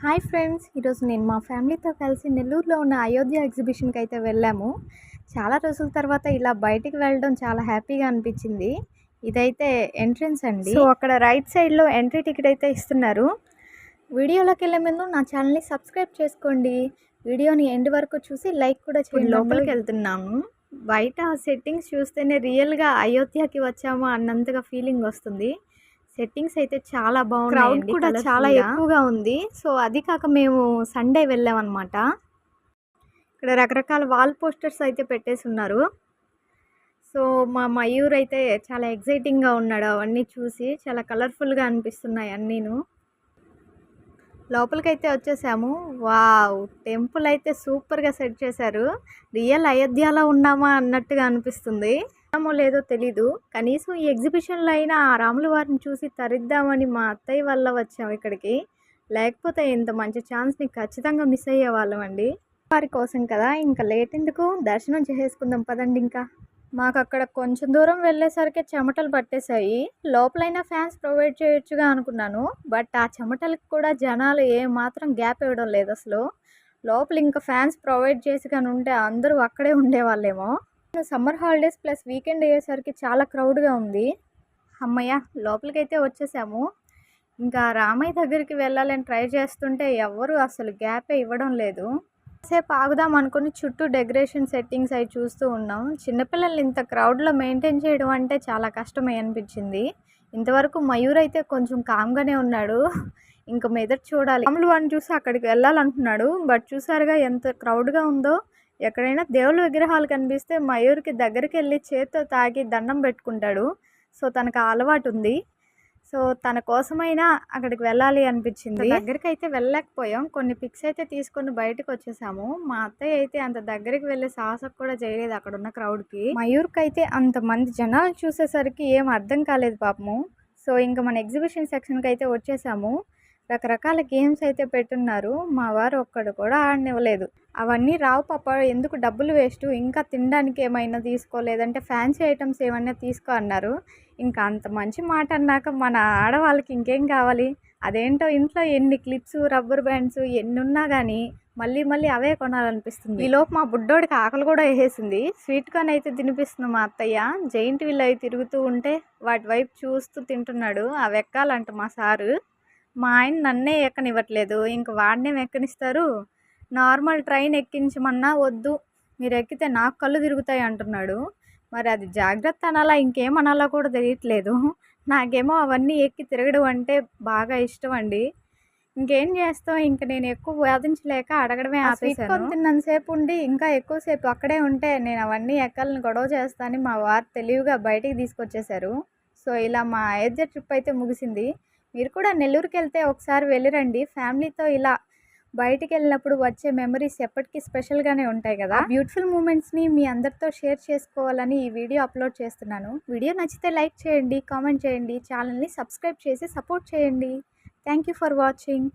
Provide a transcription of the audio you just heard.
Hi friends, ఈరోజు నేను మా ఫ్యామిలీతో కలిసి నెల్లూరులో ఉన్న అయోధ్య ఎగ్జిబిషన్కి అయితే వెళ్ళాము. చాలా రోజుల తర్వాత ఇలా బయటికి వెళ్ళడం చాలా హ్యాపీగా అనిపించింది. ఇదైతే ఎంట్రన్స్ అండి. సో అక్కడ రైట్ సైడ్లో ఎంట్రీ టికెట్ అయితే ఇస్తున్నారు. వీడియోలోకి వెళ్ళే ముందు నా ఛానల్ని సబ్స్క్రైబ్ చేసుకోండి. వీడియోని ఎండ్ వరకు చూసి లైక్ కూడా చేయండి. లోపలికి వెళ్తున్నాము. బయట సెట్టింగ్స్ చూస్తేనే రియల్గా అయోధ్యకి వచ్చాము అన్నంతగా ఫీలింగ్ వస్తుంది. సెట్టింగ్స్ అయితే చాలా బాగున్నాయి. క్రౌడ్ కూడా చాలా ఎక్కువగా ఉంది. సో అది కాక మేము సండే వెళ్ళామన్నమాట. ఇక్కడ రకరకాల వాల్ పోస్టర్స్ అయితే పెట్టేసి ఉన్నారు. సో మా మయూర్ అయితే చాలా ఎగ్జైటింగ్గా ఉన్నాడు. అవన్నీ చూసి చాలా కలర్ఫుల్గా అనిపిస్తున్నాయి అన్నీను. లోపలికైతే వచ్చేసాము. వావ్, టెంపుల్ అయితే సూపర్గా సెట్ చేశారు. రియల్ అయోధ్యలో ఉన్నామా అన్నట్టుగా అనిపిస్తుంది. లేదో తెలీదు, కనీసం ఈ ఎగ్జిబిషన్లో అయినా ఆ రాముల వారిని చూసి తరిద్దామని మా అత్తయ్య వల్ల వచ్చాము ఇక్కడికి. లేకపోతే ఇంత మంచి ఛాన్స్ని ఖచ్చితంగా మిస్ అయ్యే వాళ్ళం అండి. వారి కోసం కదా, ఇంకా లేట్ ఎందుకు, దర్శనం చేసేసుకుందాం పదండి. ఇంకా మాకు అక్కడ కొంచెం దూరం వెళ్ళేసరికి చెమటలు పట్టేశాయి. లోపలైనా ఫ్యాన్స్ ప్రొవైడ్ చేయొచ్చుగా అనుకున్నాను. బట్ ఆ చెమటలకు కూడా జనాలు ఏమాత్రం గ్యాప్ ఇవ్వడం లేదు అసలు. లోపల ఇంకా ఫ్యాన్స్ ప్రొవైడ్ చేసి కానీ ఉంటే అందరూ అక్కడే ఉండేవాళ్ళేమో. సమ్మర్ హాలిడేస్ ప్లస్ వీకెండ్ అయ్యేసరికి చాలా క్రౌడ్గా ఉంది. అమ్మయ్య, లోపలికైతే వచ్చేసాము. ఇంకా రామయ్య దగ్గరికి వెళ్ళాలని ట్రై చేస్తుంటే ఎవరు అసలు గ్యాపే ఇవ్వడం లేదు. సేపు ఆగుదాం అనుకుని చుట్టూ డెకరేషన్ సెట్టింగ్స్ అవి చూస్తూ ఉన్నాం. చిన్నపిల్లల్ని ఇంత క్రౌడ్లో మెయింటైన్ చేయడం అంటే చాలా కష్టమే అనిపించింది. ఇంతవరకు మయూర్ అయితే కొంచెం కామ్గానే ఉన్నాడు. ఇంకా మెదడు చూడాలి. రాములు వాడిని చూసి అక్కడికి వెళ్ళాలంటున్నాడు. బట్ చూసారుగా ఎంత క్రౌడ్గా ఉందో. ఎక్కడైనా దేవుళ్ళ విగ్రహాలు కనిపిస్తే మయూర్కి దగ్గరికి వెళ్ళి చేత్తో తాగి దండం పెట్టుకుంటాడు. సో తనకు ఆ అలవాటు ఉంది. సో తన కోసమైనా అక్కడికి వెళ్ళాలి అనిపించింది. దగ్గరికి అయితే వెళ్ళలేకపోయాం. కొన్ని పిక్స్ అయితే తీసుకొని బయటకు వచ్చేసాము. మా అత్తయ్య అయితే అంత దగ్గరికి వెళ్ళే సాహసం కూడా చేయలేదు అక్కడ ఉన్న క్రౌడ్కి. మయూర్కి అయితే అంతమంది జనాలు చూసేసరికి ఏం అర్థం కాలేదు పాపము. సో ఇంకా మన ఎగ్జిబిషన్ సెక్షన్కి అయితే వచ్చేసాము. రకరకాల గేమ్స్ అయితే పెట్టున్నారు. మా వారు ఒక్కడు కూడా ఆడనివ్వలేదు. అవన్నీ రావు పాప, ఎందుకు డబ్బులు వేస్ట్, ఇంకా తినడానికి ఏమైనా తీసుకో, లేదంటే ఫ్యాన్సీ ఐటమ్స్ ఏమైనా తీసుకో అన్నారు. ఇంకా అంత మంచి మాట అన్నాక మన ఆడవాళ్ళకి ఇంకేం కావాలి. అదేంటో ఇంట్లో ఎన్ని క్లిప్స్, రబ్బర్ బ్యాండ్స్ ఎన్ని ఉన్నా కానీ మళ్ళీ అవే కొనాలనిపిస్తుంది. ఈలోపు మా బుడ్డోడికి ఆకలి కూడా వేసేసింది. స్వీట్ కార్న్ అయితే తినిపిస్తుంది మా అత్తయ్య. జైంట్ వీల్ అవి తిరుగుతూ ఉంటే వాటి వైపు చూస్తూ తింటున్నాడు. అవి ఎక్కాలంట మా సారు. మా ఆయన నన్నే ఎక్కనివ్వట్లేదు, ఇంక వాడినేం ఎక్కనిస్తారు. నార్మల్ ట్రైన్ ఎక్కించమన్నా వద్దు, మీరు ఎక్కితే నాకు కళ్ళు తిరుగుతాయి అంటున్నాడు. మరి అది జాగ్రత్త అనాలా ఇంకేమనాలా కూడా తెలియట్లేదు. నాకేమో అవన్నీ ఎక్కి తిరగడం అంటే బాగా ఇష్టం అండి. ఇంకేం చేస్తాం, ఇంక నేను ఎక్కువ వాదించలేక అడగడమే ఆపేసాను. తిన్నంతసేపు ఉండి ఇంకా ఎక్కువసేపు అక్కడే ఉంటే నేను అవన్నీ ఎక్కాలని గొడవ చేస్తానని మా వారు తెలివిగా బయటికి తీసుకొచ్చేసారు. సో ఇలా మా అయోధ్య ట్రిప్ అయితే ముగిసింది. మీరు కూడా నెల్లూరుకి వెళ్తే ఒకసారి వెళ్ళిరండి. ఫ్యామిలీతో ఇలా బయటికి వెళ్ళినప్పుడు వచ్చే మెమరీస్ ఎప్పటికీ స్పెషల్గానే ఉంటాయి కదా. బ్యూటిఫుల్ మూమెంట్స్ని మీ అందరితో షేర్ చేసుకోవాలని ఈ వీడియో అప్లోడ్ చేస్తున్నాను. వీడియో నచ్చితే లైక్ చేయండి, కామెంట్ చేయండి, ఛానల్ని సబ్స్క్రైబ్ చేసి సపోర్ట్ చేయండి. Thank you for watching.